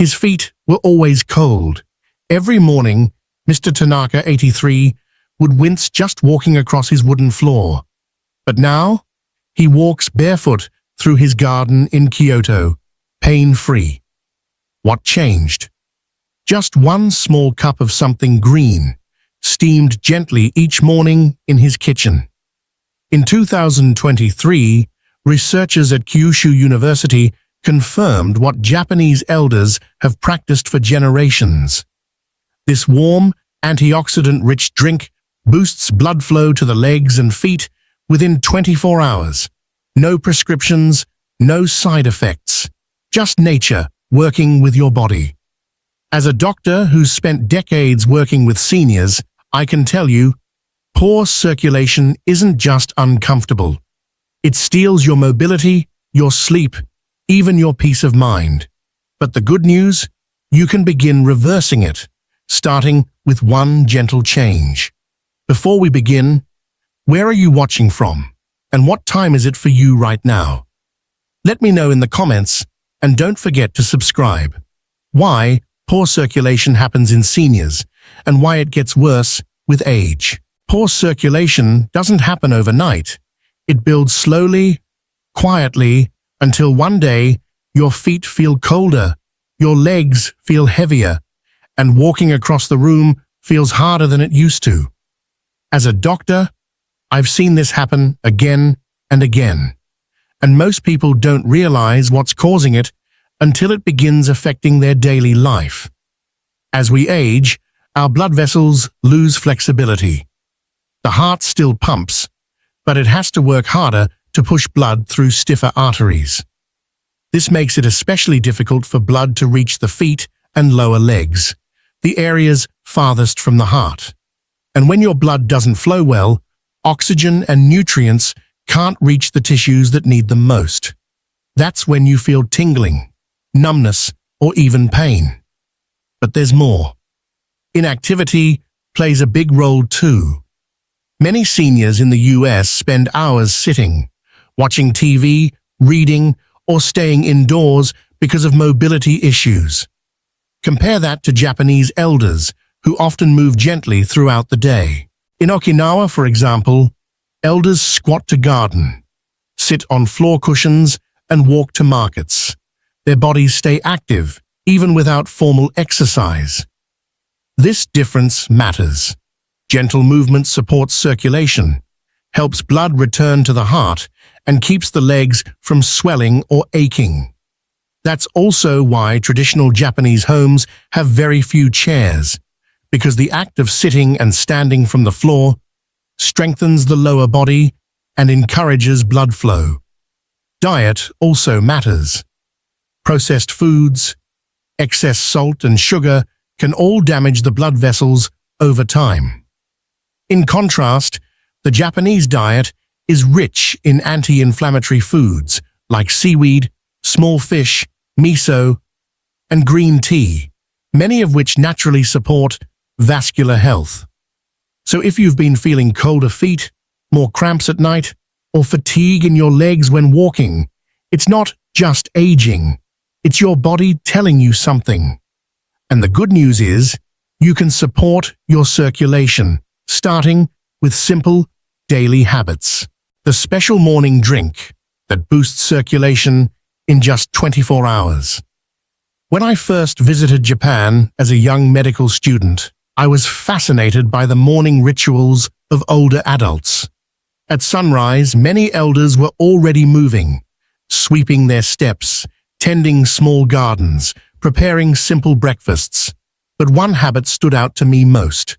His feet were always cold. Every morning, Mr. Tanaka, 83, would wince just walking across his wooden floor. But now, he walks barefoot through his garden in Kyoto, pain-free. What changed? Just one small cup of something green, steamed gently each morning in his kitchen. In 2023, researchers at Kyushu University confirmed what Japanese elders have practiced for generations. This warm, antioxidant-rich drink boosts blood flow to the legs and feet within 24 hours. No prescriptions, no side effects. Just nature working with your body. As a doctor who's spent decades working with seniors, I can tell you, poor circulation isn't just uncomfortable. It steals your mobility, your sleep, even your peace of mind. But the good news? You can begin reversing it, starting with one gentle change. Before we begin, where are you watching from? And what time is it for you right now? Let me know in the comments, and don't forget to subscribe. Why poor circulation happens in seniors, and why it gets worse with age. Poor circulation doesn't happen overnight. It builds slowly, quietly, until one day your feet feel colder, your legs feel heavier, and walking across the room feels harder than it used to. As a doctor, I've seen this happen again and again, and most people don't realize what's causing it until it begins affecting their daily life. As we age, our blood vessels lose flexibility. The heart still pumps, but it has to work harder to push blood through stiffer arteries. This makes it especially difficult for blood to reach the feet and lower legs, the areas farthest from the heart. And when your blood doesn't flow well, oxygen and nutrients can't reach the tissues that need them most. That's when you feel tingling, numbness, or even pain. But there's more. Inactivity plays a big role too. Many seniors in the US spend hours sitting, watching TV, reading, or staying indoors because of mobility issues. Compare that to Japanese elders, who often move gently throughout the day. In Okinawa, for example, elders squat to garden, sit on floor cushions, and walk to markets. Their bodies stay active, even without formal exercise. This difference matters. Gentle movement supports circulation, helps blood return to the heart, and keeps the legs from swelling or aching. That's also why traditional Japanese homes have very few chairs, because the act of sitting and standing from the floor strengthens the lower body and encourages blood flow. Diet also matters. Processed foods, excess salt and sugar can all damage the blood vessels over time. In contrast, the Japanese diet is rich in anti-inflammatory foods like seaweed, small fish, miso, and green tea, many of which naturally support vascular health. So if you've been feeling colder feet, more cramps at night, or fatigue in your legs when walking, it's not just aging. It's your body telling you something. And the good news is, you can support your circulation, starting with simple daily habits. The special morning drink that boosts circulation in just 24 hours. When I first visited Japan as a young medical student, I was fascinated by the morning rituals of older adults. At sunrise, many elders were already moving, sweeping their steps, tending small gardens, preparing simple breakfasts. But one habit stood out to me most.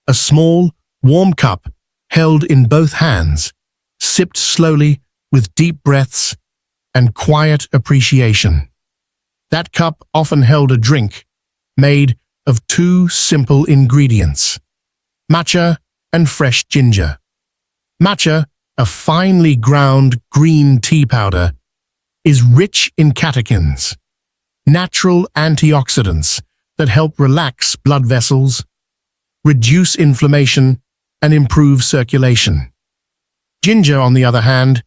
A small, warm cup, held in both hands, sipped slowly with deep breaths and quiet appreciation. That cup often held a drink made of two simple ingredients: matcha and fresh ginger. Matcha, a finely ground green tea powder, is rich in catechins, natural antioxidants that help relax blood vessels, reduce inflammation, and improve circulation. Ginger, on the other hand,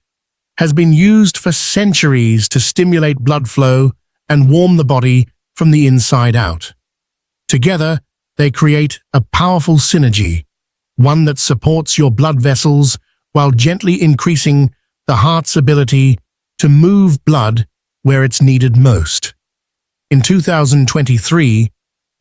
has been used for centuries to stimulate blood flow and warm the body from the inside out. Together, they create a powerful synergy, one that supports your blood vessels while gently increasing the heart's ability to move blood where it's needed most. In 2023,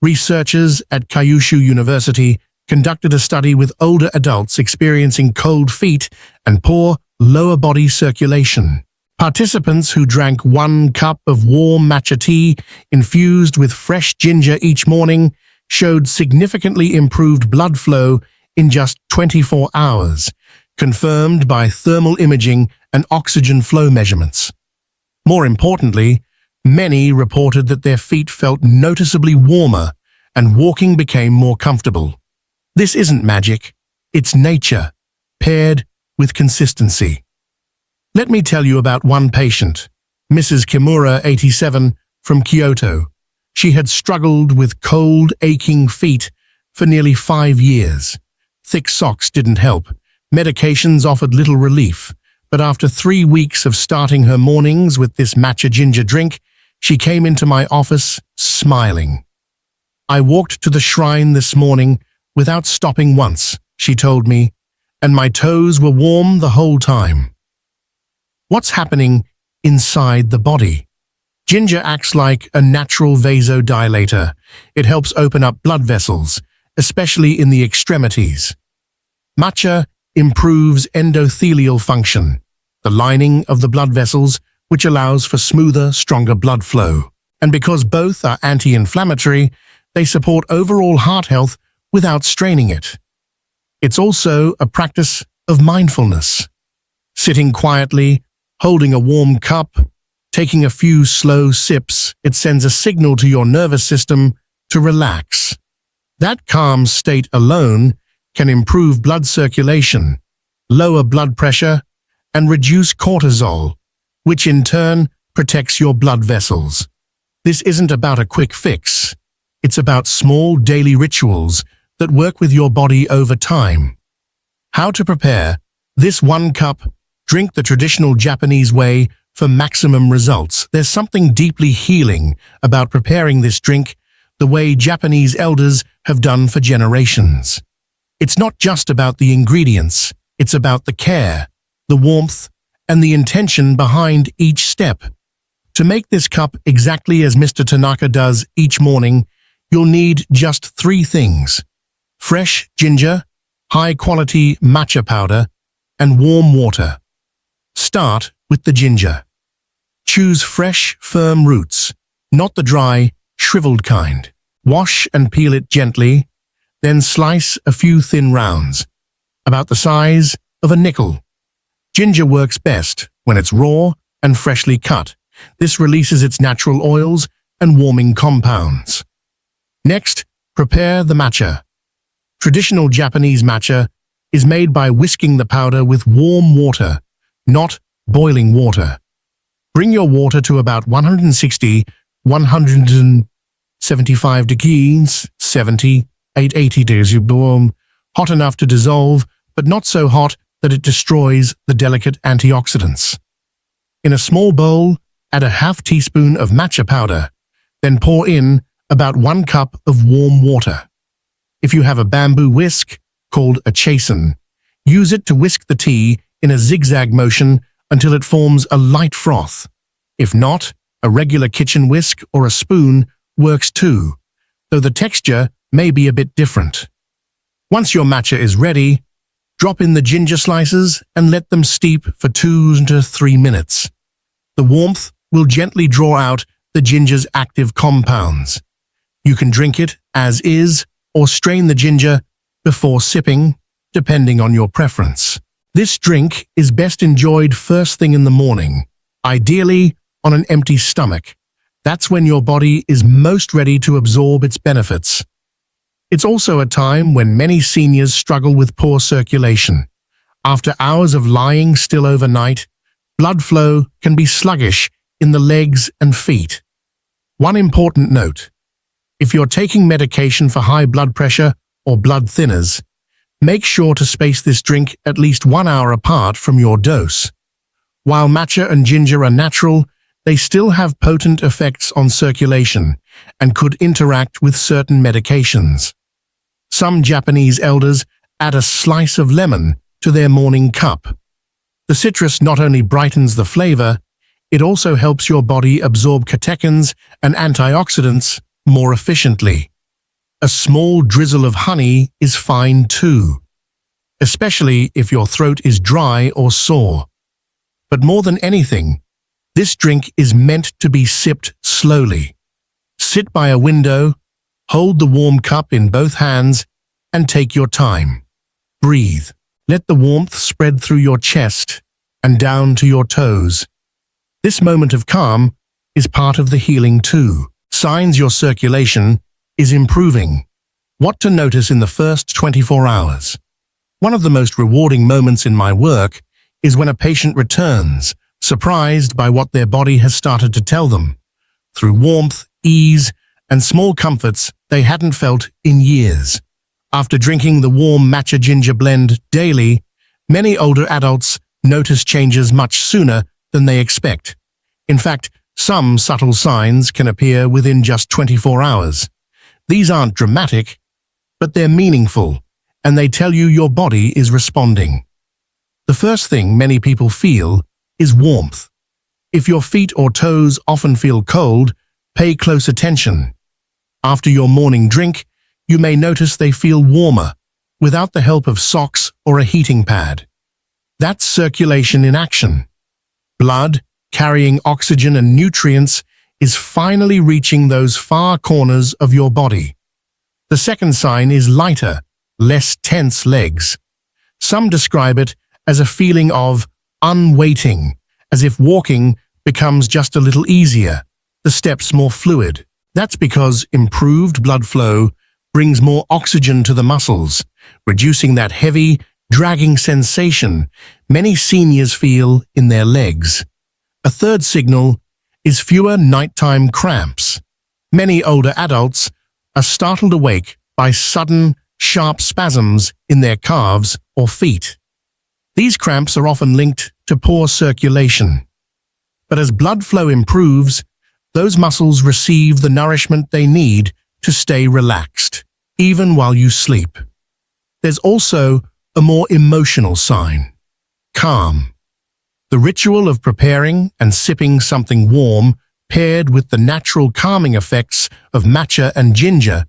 researchers at Kyushu University conducted a study with older adults experiencing cold feet and poor lower body circulation. Participants who drank 1 cup of warm matcha tea infused with fresh ginger each morning showed significantly improved blood flow in just 24 hours, confirmed by thermal imaging and oxygen flow measurements. More importantly, many reported that their feet felt noticeably warmer and walking became more comfortable. This isn't magic, it's nature, paired with consistency. Let me tell you about one patient, Mrs. Kimura, 87, from Kyoto. She had struggled with cold, aching feet for nearly 5 years. Thick socks didn't help. Medications offered little relief, but after 3 weeks of starting her mornings with this matcha ginger drink, she came into my office smiling. "I walked to the shrine this morning without stopping once," she told me, "and my toes were warm the whole time." What's happening inside the body? Ginger acts like a natural vasodilator. It helps open up blood vessels, especially in the extremities. Matcha improves endothelial function, the lining of the blood vessels, which allows for smoother, stronger blood flow. And because both are anti-inflammatory, they support overall heart health without straining it. It's also a practice of mindfulness. Sitting quietly, holding a warm cup, taking a few slow sips, it sends a signal to your nervous system to relax. That calm state alone can improve blood circulation, lower blood pressure, and reduce cortisol, which in turn protects your blood vessels. This isn't about a quick fix. It's about small daily rituals that work with your body over time. How to prepare? This 1 cup, drink the traditional Japanese way for maximum results. There's something deeply healing about preparing this drink the way Japanese elders have done for generations. It's not just about the ingredients, it's about the care, the warmth, and the intention behind each step. To make this cup exactly as Mr. Tanaka does each morning, you'll need just 3 things: fresh ginger, high-quality matcha powder, and warm water. Start with the ginger. Choose fresh, firm roots, not the dry, shriveled kind. Wash and peel it gently, then slice a few thin rounds, about the size of a nickel. Ginger works best when it's raw and freshly cut. This releases its natural oils and warming compounds. Next, prepare the matcha. Traditional Japanese matcha is made by whisking the powder with warm water, not boiling water. Bring your water to about 160–175 degrees, 70–880 degrees, hot enough to dissolve, but not so hot that it destroys the delicate antioxidants. In a small bowl, add a half teaspoon of matcha powder, then pour in about 1 cup of warm water. If you have a bamboo whisk, called a chasen, use it to whisk the tea in a zigzag motion until it forms a light froth. If not, a regular kitchen whisk or a spoon works too, though the texture may be a bit different. Once your matcha is ready, drop in the ginger slices and let them steep for 2 to 3 minutes. The warmth will gently draw out the ginger's active compounds. You can drink it as is or strain the ginger before sipping, depending on your preference. This drink is best enjoyed first thing in the morning, ideally on an empty stomach. That's when your body is most ready to absorb its benefits. It's also a time when many seniors struggle with poor circulation. After hours of lying still overnight, blood flow can be sluggish in the legs and feet. One important note: if you're taking medication for high blood pressure or blood thinners, make sure to space this drink at least 1 hour apart from your dose. While matcha and ginger are natural, they still have potent effects on circulation. and could interact with certain medications. Some Japanese elders add a slice of lemon to their morning cup. The citrus not only brightens the flavor, it also helps your body absorb catechins and antioxidants more efficiently. A small drizzle of honey is fine too, especially if your throat is dry or sore. But more than anything, this drink is meant to be sipped slowly. Sit by a window, hold the warm cup in both hands, and take your time. Breathe. Let the warmth spread through your chest and down to your toes. This moment of calm is part of the healing too. Signs your circulation is improving. What to notice in the first 24 hours. One of the most rewarding moments in my work is when a patient returns, surprised by what their body has started to tell them, through warmth, ease, and small comforts they hadn't felt in years. After drinking the warm matcha ginger blend daily, many older adults notice changes much sooner than they expect. In fact, some subtle signs can appear within just 24 hours. These aren't dramatic, but they're meaningful, and they tell you your body is responding. The first thing many people feel is warmth. If your feet or toes often feel cold, pay close attention. After your morning drink, you may notice they feel warmer, without the help of socks or a heating pad. That's circulation in action. Blood, carrying oxygen and nutrients, is finally reaching those far corners of your body. The second sign is lighter, less tense legs. Some describe it as a feeling of unweighting, as if walking becomes just a little easier, the steps more fluid. That's because improved blood flow brings more oxygen to the muscles, reducing that heavy, dragging sensation many seniors feel in their legs. A third signal is fewer nighttime cramps. Many older adults are startled awake by sudden, sharp spasms in their calves or feet. These cramps are often linked to poor circulation. But as blood flow improves, those muscles receive the nourishment they need to stay relaxed, even while you sleep. There's also a more emotional sign: calm. The ritual of preparing and sipping something warm, paired with the natural calming effects of matcha and ginger,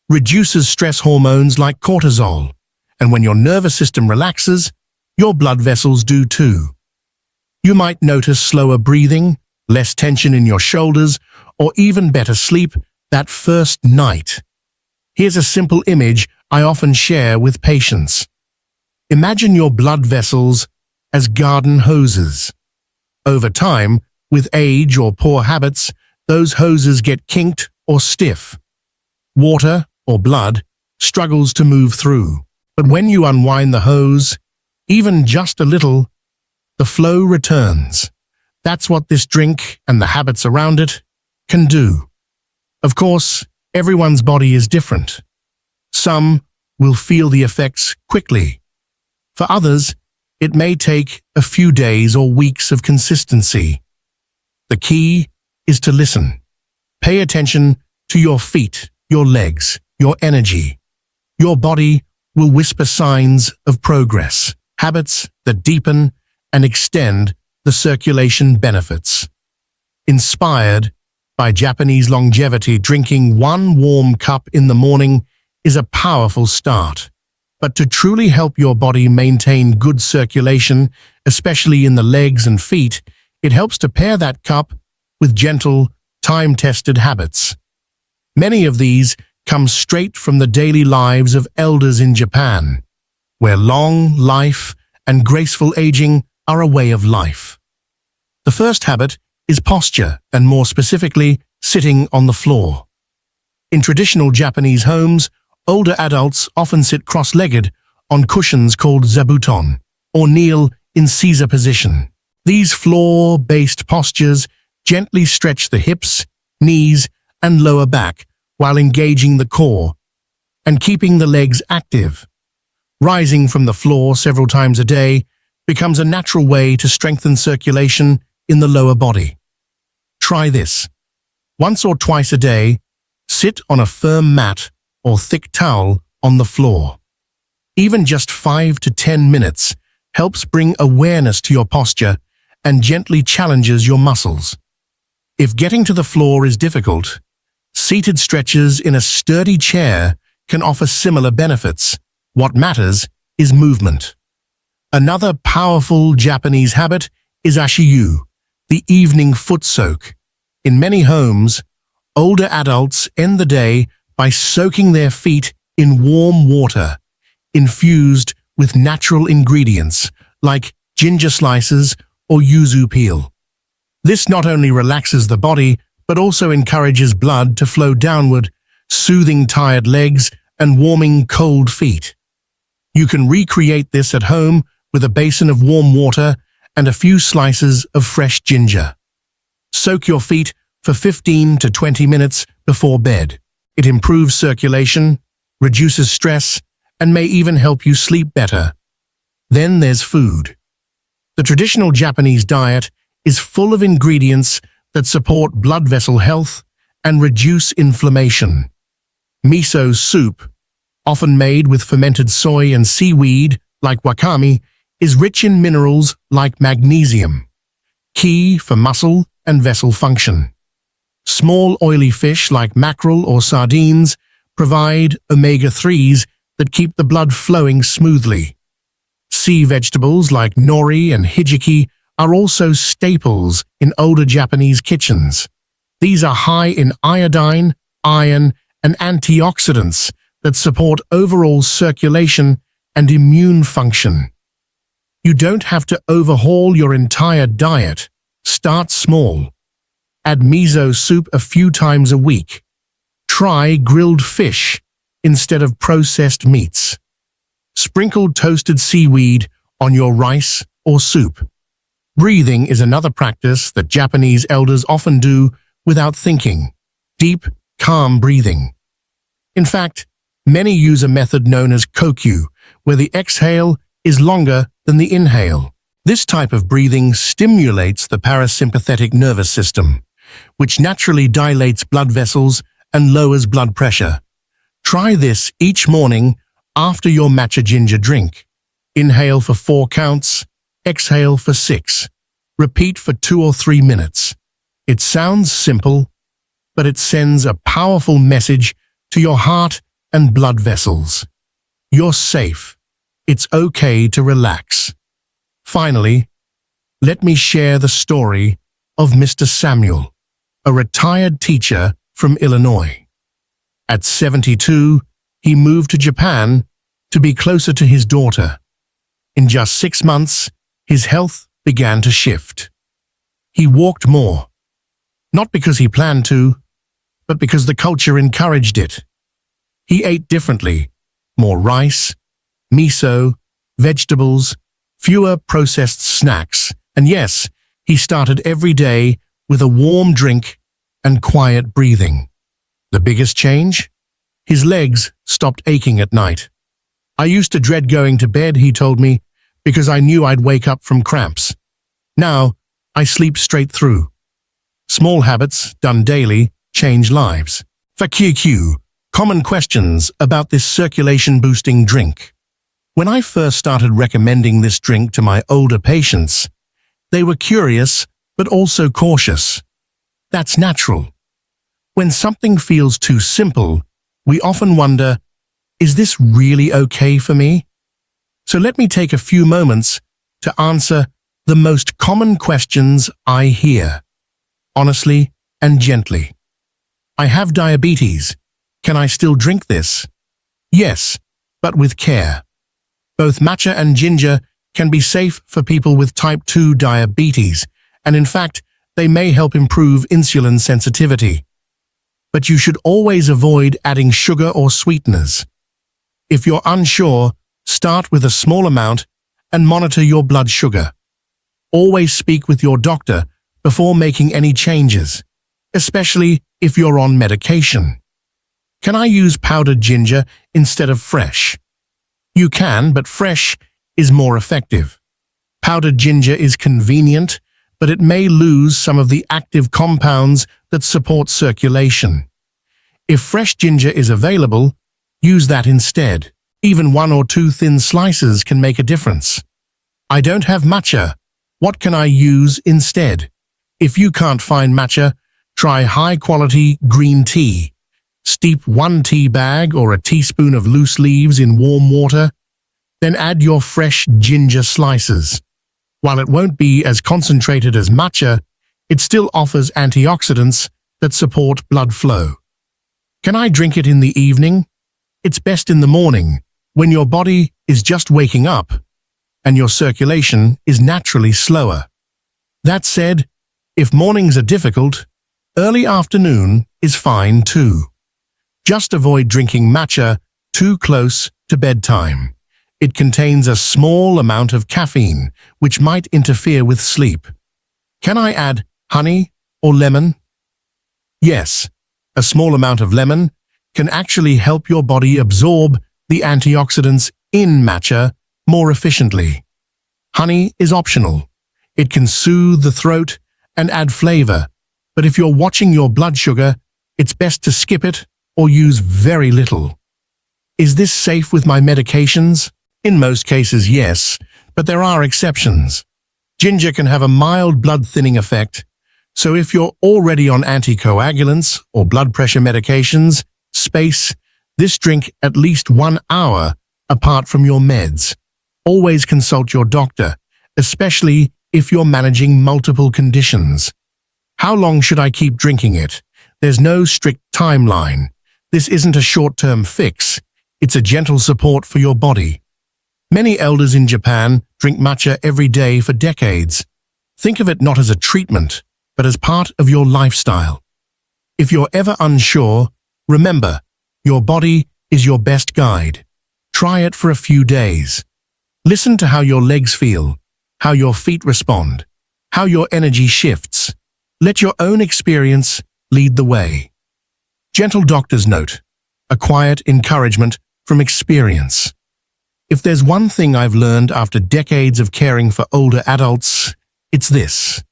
reduces stress hormones like cortisol, and when your nervous system relaxes, your blood vessels do too. You might notice slower breathing, less tension in your shoulders, or even better sleep that first night. Here's a simple image I often share with patients. Imagine your blood vessels as garden hoses. Over time, with age or poor habits, those hoses get kinked or stiff. Water, or blood, struggles to move through. But when you unwind the hose, even just a little, the flow returns. That's what this drink and the habits around it can do. Of course, everyone's body is different. Some will feel the effects quickly. For others, it may take a few days or weeks of consistency. The key is to listen. Pay attention to your feet, your legs, your energy. Your body will whisper signs of progress, habits that deepen and extend the circulation benefits. Inspired by Japanese longevity, drinking one warm cup in the morning is a powerful start. But to truly help your body maintain good circulation, especially in the legs and feet, it helps to pair that cup with gentle, time-tested habits. Many of these come straight from the daily lives of elders in Japan, where long life and graceful aging are a way of life. The first habit is posture, and more specifically, sitting on the floor. In traditional Japanese homes, older adults often sit cross-legged on cushions called zabuton, or kneel in Caesar position. These floor-based postures gently stretch the hips, knees, and lower back while engaging the core and keeping the legs active. Rising from the floor several times a day becomes a natural way to strengthen circulation in the lower body. Try this. Once or twice a day, Sit on a firm mat or thick towel on the floor. Even just 5 to 10 minutes helps bring awareness to your posture and gently challenges your muscles. If getting to the floor is difficult, seated stretches in a sturdy chair can offer similar benefits. What matters is movement. Another powerful Japanese habit is ashiyu, the evening foot soak. In many homes, older adults end the day by soaking their feet in warm water, infused with natural ingredients like ginger slices or yuzu peel. This not only relaxes the body, but also encourages blood to flow downward, soothing tired legs and warming cold feet. You can recreate this at home with a basin of warm water and a few slices of fresh ginger. Soak your feet for 15 to 20 minutes before bed. It improves circulation, reduces stress, and may even help you sleep better. Then there's food. The traditional Japanese diet is full of ingredients that support blood vessel health and reduce inflammation. Miso soup, often made with fermented soy and seaweed like wakame, is rich in minerals like magnesium, key for muscle and vessel function. Small oily fish like mackerel or sardines provide omega-3s that keep the blood flowing smoothly. Sea vegetables like nori and hijiki are also staples in older Japanese kitchens. These are high in iodine, iron, and antioxidants that support overall circulation and immune function. You don't have to overhaul your entire diet. Start small. Add miso soup a few times a week. Try grilled fish instead of processed meats. Sprinkle toasted seaweed on your rice or soup. Breathing is another practice that Japanese elders often do without thinking. Deep, calm breathing. In fact, many use a method known as kokyu, where the exhale is longer than the inhale. This type of breathing stimulates the parasympathetic nervous system, which naturally dilates blood vessels and lowers blood pressure. Try this each morning after your matcha ginger drink. Inhale for 4 counts, exhale for 6. Repeat for 2 or 3 minutes. It sounds simple, but it sends a powerful message to your heart and blood vessels. You're safe. It's okay to relax. Finally, let me share the story of Mr. Samuel, a retired teacher from Illinois. At 72, he moved to Japan to be closer to his daughter. In just 6 months, his health began to shift. He walked more, not because he planned to, but because the culture encouraged it. He ate differently, more rice, miso, vegetables, fewer processed snacks, and yes, he started every day with a warm drink and quiet breathing. The biggest change? His legs stopped aching at night. I used to dread going to bed, he told me, because I knew I'd wake up from cramps. Now, I sleep straight through. Small habits, done daily, change lives. For QQ, common questions about this circulation-boosting drink. When I first started recommending this drink to my older patients, they were curious but also cautious. That's natural. When something feels too simple, we often wonder, is this really okay for me? So let me take a few moments to answer the most common questions I hear, honestly and gently. I have diabetes. Can I still drink this? Yes, but with care. Both matcha and ginger can be safe for people with type 2 diabetes, and in fact, they may help improve insulin sensitivity. But you should always avoid adding sugar or sweeteners. If you're unsure, start with a small amount and monitor your blood sugar. Always speak with your doctor before making any changes, especially if you're on medication. Can I use powdered ginger instead of fresh? You can, but fresh is more effective. Powdered ginger is convenient, but it may lose some of the active compounds that support circulation. If fresh ginger is available, use that instead. Even 1 or 2 thin slices can make a difference. I don't have matcha. What can I use instead? If you can't find matcha, try high-quality green tea. Steep 1 tea bag or a teaspoon of loose leaves in warm water, then add your fresh ginger slices. While it won't be as concentrated as matcha, it still offers antioxidants that support blood flow. Can I drink it in the evening? It's best in the morning, when your body is just waking up and your circulation is naturally slower. That said, if mornings are difficult, early afternoon is fine too. Just avoid drinking matcha too close to bedtime. It contains a small amount of caffeine, which might interfere with sleep. Can I add honey or lemon? Yes, a small amount of lemon can actually help your body absorb the antioxidants in matcha more efficiently. Honey is optional. It can soothe the throat and add flavor, but if you're watching your blood sugar, it's best to skip it or use very little. Is this safe with my medications? In most cases, yes, but there are exceptions. Ginger can have a mild blood-thinning effect, so if you're already on anticoagulants or blood pressure medications, space this drink at least 1 hour apart from your meds. Always consult your doctor, especially if you're managing multiple conditions. How long should I keep drinking it? There's no strict timeline. This isn't a short-term fix. It's a gentle support for your body. Many elders in Japan drink matcha every day for decades. Think of it not as a treatment, but as part of your lifestyle. If you're ever unsure, remember, your body is your best guide. Try it for a few days. Listen to how your legs feel, how your feet respond, how your energy shifts. Let your own experience lead the way. Gentle doctor's note, a quiet encouragement from experience. If there's one thing I've learned after decades of caring for older adults, it's this.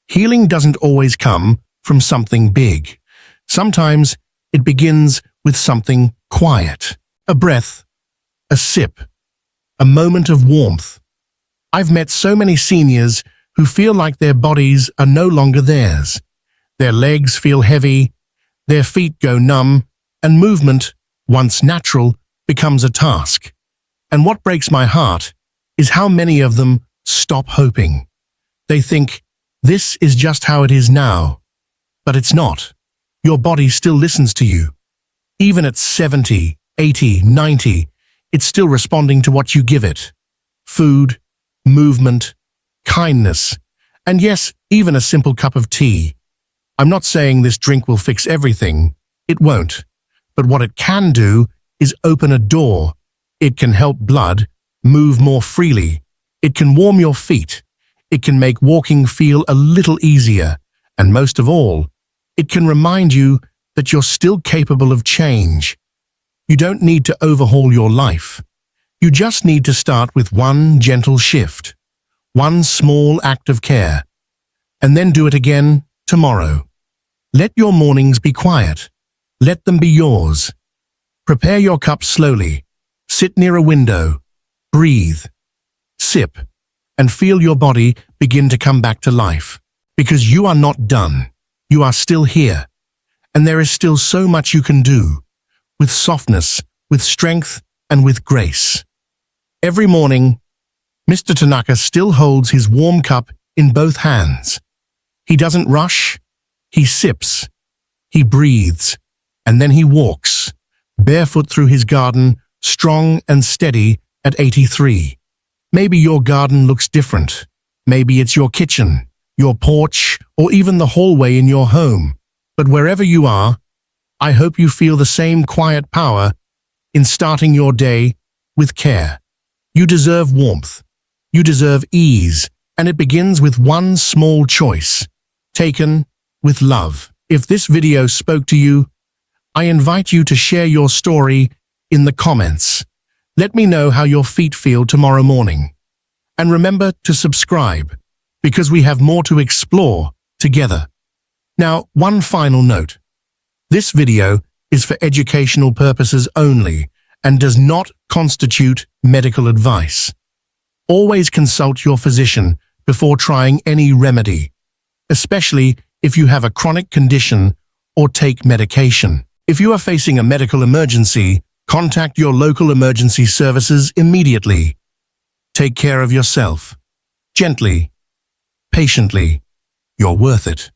Healing doesn't always come from something big. Sometimes it begins with something quiet. A breath, a sip, a moment of warmth. I've met so many seniors who feel like their bodies are no longer theirs. Their legs feel heavy, their feet go numb, and movement, once natural, becomes a task. And what breaks my heart is how many of them stop hoping. They think, this is just how it is now. But it's not. Your body still listens to you. Even at 70, 80, 90, it's still responding to what you give it. Food, movement, kindness, and yes, even a simple cup of tea. I'm not saying this drink will fix everything. It won't. But what it can do is open a door. It can help blood move more freely. It can warm your feet. It can make walking feel a little easier. And most of all, it can remind you that you're still capable of change. You don't need to overhaul your life. You just need to start with one gentle shift, one small act of care, and then do it again tomorrow. Let your mornings be quiet. Let them be yours. Prepare your cup slowly. Sit near a window. Breathe. Sip. And feel your body begin to come back to life. Because you are not done. You are still here. And there is still so much you can do. With softness, with strength, and with grace. Every morning, Mr. Tanaka still holds his warm cup in both hands. He doesn't rush. He sips. He breathes. And then he walks, barefoot through his garden, strong and steady at 83. Maybe your garden looks different. Maybe it's your kitchen, your porch, or even the hallway in your home. But wherever you are, I hope you feel the same quiet power in starting your day with care. You deserve warmth. You deserve ease, and it begins with one small choice, taken with love. If this video spoke to you, I invite you to share your story in the comments. Let me know how your feet feel tomorrow morning. And remember to subscribe, because we have more to explore together. Now, one final note. This video is for educational purposes only and does not constitute medical advice. Always consult your physician before trying any remedy, especially if you have a chronic condition or take medication. If you are facing a medical emergency, contact your local emergency services immediately. Take care of yourself. Gently, patiently. You're worth it.